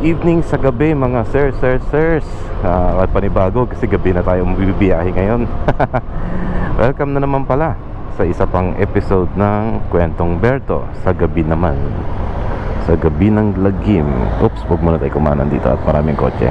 evening sa gabi mga sirs. At panibago kasi gabi na tayo mabibiyahe ngayon. Welcome na naman pala sa isa pang episode ng Kwentong Berto. Sa gabi naman, sa gabi ng lagim. Oops, huwag muna tayo kumanan dito at maraming kotse.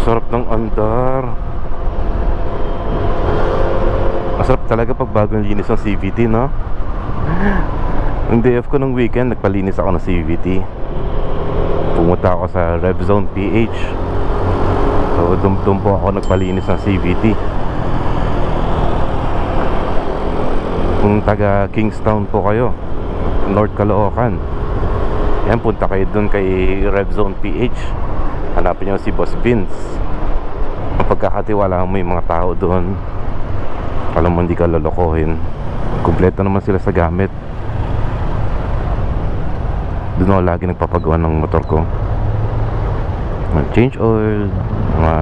Masarap ng andar. Masarap talaga pag bagong linis ng CVT, no? Yung day off ko ng weekend, nagpalinis ako ng CVT. Pumunta ako sa RevZone PH. So dum po ako nagpalinis ng CVT. Kung taga Kingstown po kayo, North Caloocan, yan, punta kayo dun kay RevZone PH. Hanapin nyo si Boss Vince. Ang pagkakatiwalaan mo yung mga tao doon, alam mo hindi ka lolokohin. Kompleto naman sila sa gamit. Doon ako lagi nagpapagawa ng motor ko. Change oil, mga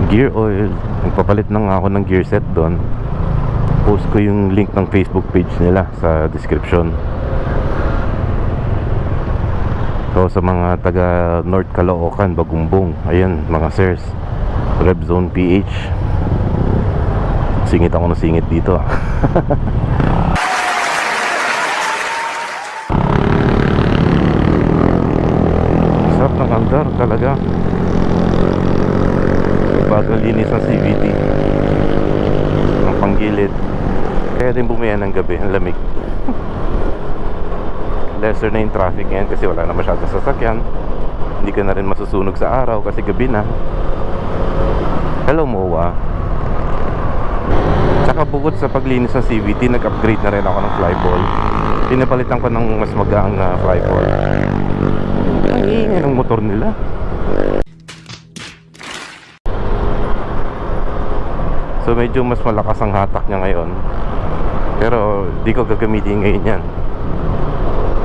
gear oil. Nagpapalit na nga ako ng gear set doon. Post ko yung link ng Facebook page nila sa description. So sa mga taga North Caloocan, Bagumbong, ayan mga sirs, RevZone PH. Singit ako ng singit dito. Sarap ng andar talaga. Bagang linis ng CVT, ang panggilid. Kaya din bumaya ng gabi, ang lamig. Lesser na yung traffic ngayon kasi wala na masyadong sasakyan. Hindi ka na rin masusunog sa araw kasi gabi na. Hello MOA. Tsaka bukod sa paglinis ng CVT, nag-upgrade na rin ako ng flyball. Pinapalitan ko ng mas magaang na flyball. Ang ingay ng motor nila. So medyo mas malakas ang hatak niya ngayon. Pero di ko gagamitin ngayon yan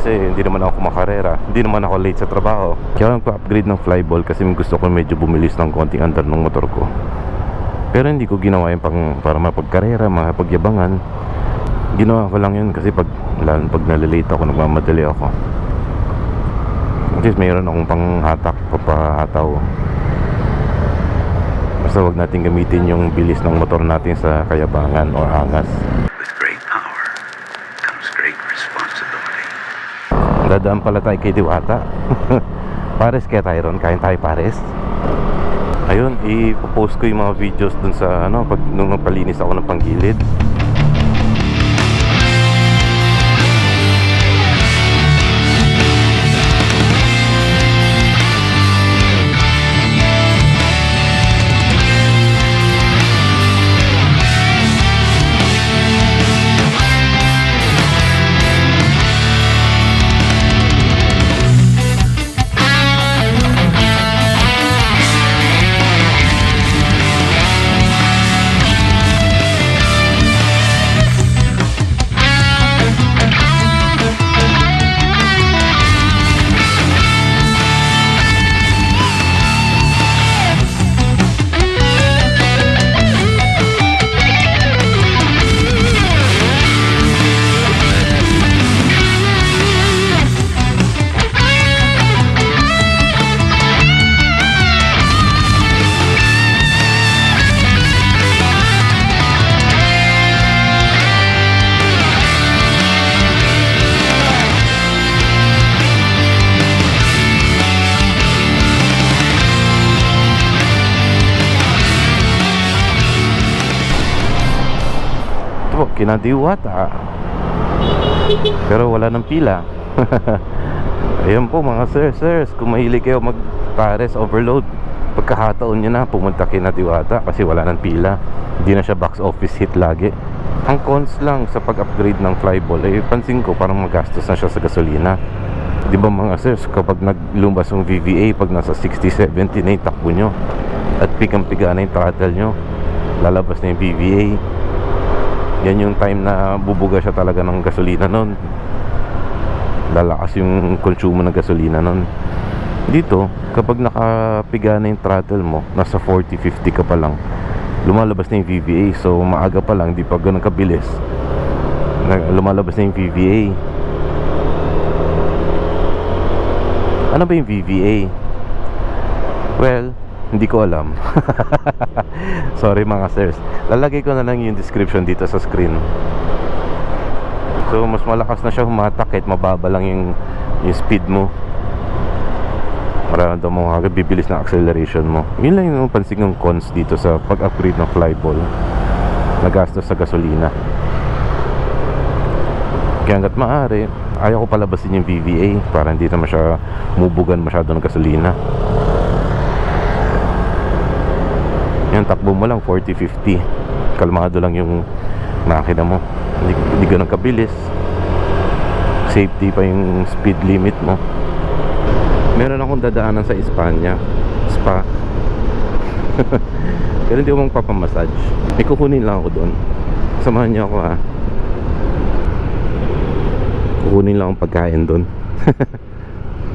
kasi hindi naman ako kumakarera, hindi naman ako late sa trabaho. Kaya nagpa-upgrade ng flyball kasi gusto ko medyo bumilis ng konting andar ng motor ko. Pero hindi ko ginawa yung para mapagkarera, mapagyabangan. Ginawa ko lang yun kasi pag nalilate ako, nagmamadali ako. At least mayroon akong panghatak, papahataw. Basta wag natin gamitin yung bilis ng motor natin sa kayabangan o angas. Dadaan pala tayo kay Diwata. Pares kaya tayo ron, kain tayo pares. Ayun, ipopost ko yung mga videos dun sa pag nung nagpalinis ako ng panggilid. Kinadiwata, pero wala ng pila. Ayun po mga sirs, kung mahilig kayo mag-pares overload, pagkakataon nyo na pumunta Kinadiwata kasi wala ng pila. Hindi na siya box office hit lagi. Ang cons lang sa pag-upgrade ng flyball ay pansin ko parang magastos na siya sa gasolina. Di ba mga sirs, kapag naglumbas yung VVA, pag nasa 60-70 na yung takbo nyo at pigang-piga na yung throttle nyo, lalabas na yung VVA. Yan yung time na bubuga siya talaga ng gasolina nun. Lalakas yung konsumo ng gasolina nun. Dito, kapag nakapiga na yung throttle mo, nasa 40-50 ka pa lang, lumalabas na yung VVA. So maaga pa lang, di pa ganun kabilis, lumalabas na yung VVA. Ano ba yung VVA? Well, hindi ko alam. Sorry mga sirs. Lalagay ko na lang yung description dito sa screen. So mas malakas na siya humatak kahit mababa lang yung speed mo. Maramdaman mo agad bibilis ng acceleration mo. Yun lang yung pansin ng cons dito sa pag-upgrade ng flyball. Nagastos sa gasolina. Kaya hanggat maaari, ayaw ko palabasin yung VVA para hindi naman siya mubugan masyado ng gasolina. Yan, takbo mo lang 40-50. Kalmado lang yung makina mo. Hindi ganun kabilis. Safety pa yung speed limit mo. Meron akong dadaanan sa Espanya, spa. Pero hindi ko magpapamassage. May kukunin lang ako doon. Samahan niyo ako ha. Kukunin lang akong pagkain doon.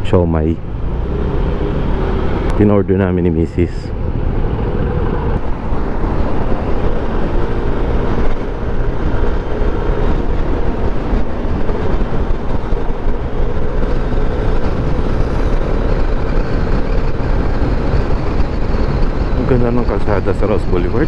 Siomai. Pinorder namin ni Mrs. Ganda ng kalsada sa Ross Boulevard.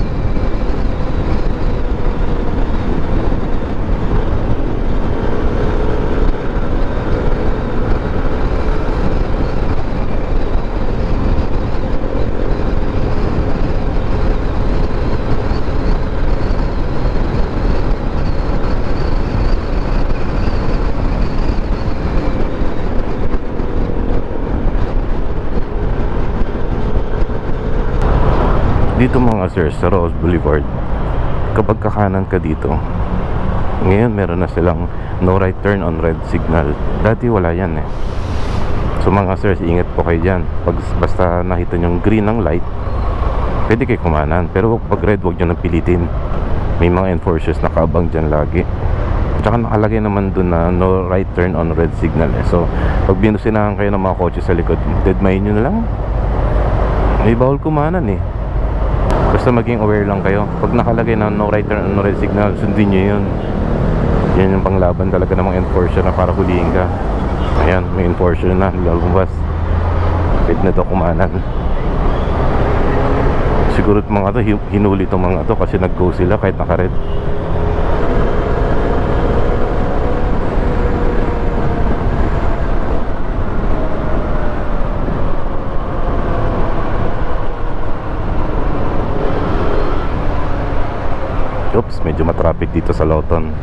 Dito mga sir, sa Ross Boulevard, kapag kakanan ka dito, ngayon meron na silang no right turn on red signal. Dati wala yan eh. So mga sir, ingat po kayo dyan. Basta nakita nyo green ng light, pwede kayo kumanan. Pero pag red, huwag nyo nang pilitin. May mga enforcers nakaabang dyan lagi. Tsaka nakalagay naman dun na no right turn on red signal eh. So pag binusinahan kayo ng mga kotse sa likod, deadmine nyo na lang. May bawal kumanan eh. Basta maging aware lang kayo. Pag nakalagay na no right turn on red signal, sundin nyo yun. Yan yung panglaban talaga ng mga enforcer na para hulihin ka. Ayan, may enforcer na lalabas. Pwede na daw kumanan. Siguro mga to hinuli itong mga to kasi nag-go sila kahit naka-red. Oops, medyo matraffic dito sa Lawton.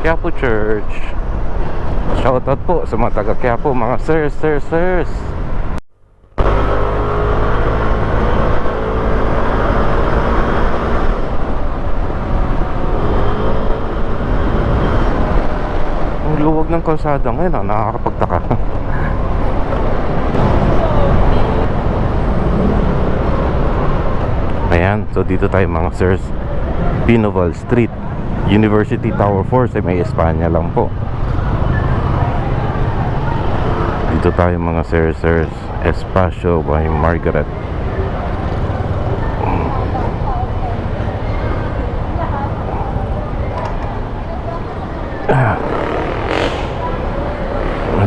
Quiapo Church. Shoutout po sa mga taga Quiapo, mga sirs. Ang luwag ng kalsada ngayon, nakakapagtaka. Ayan, so dito tayo mga sirs, Pinoval Street, University Tower 4 sa may Espanya lang po. Dito tayo mga sirs, Espacio by Margaret.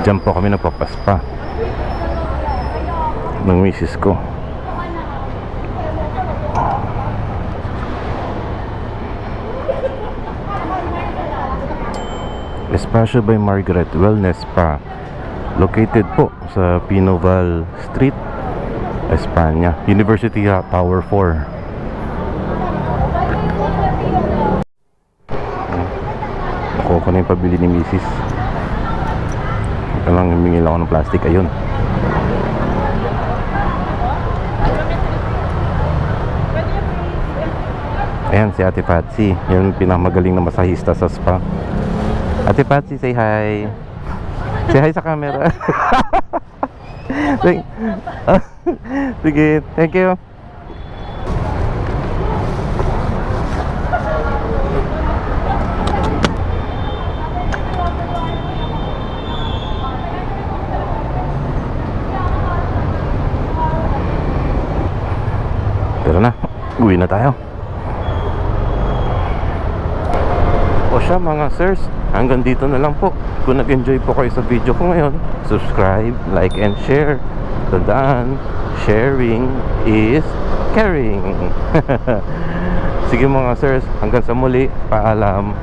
Diyan po kami nagpapaspa ng misis ko. Espacio by Margaret Wellness Spa, located po sa Pinoval Street, Espanya, University Tower 4. Ako na yung pabili ni Mrs. Kailangan humingi lang ako ng plastic. Ayun. Ayan si Ate Patsy. Yung pinakamagaling na masahista sa spa. Ate Patsy, say hi. Say hi sa camera. Sige, thank you. Tara na, uwi na tayo. O siya mga sirs, hanggang dito na lang po. Kung nag-enjoy po kayo sa video ko ngayon, subscribe, like, and share. Tandaan, sharing is caring. Sige mga sirs, hanggang sa muli, paalam.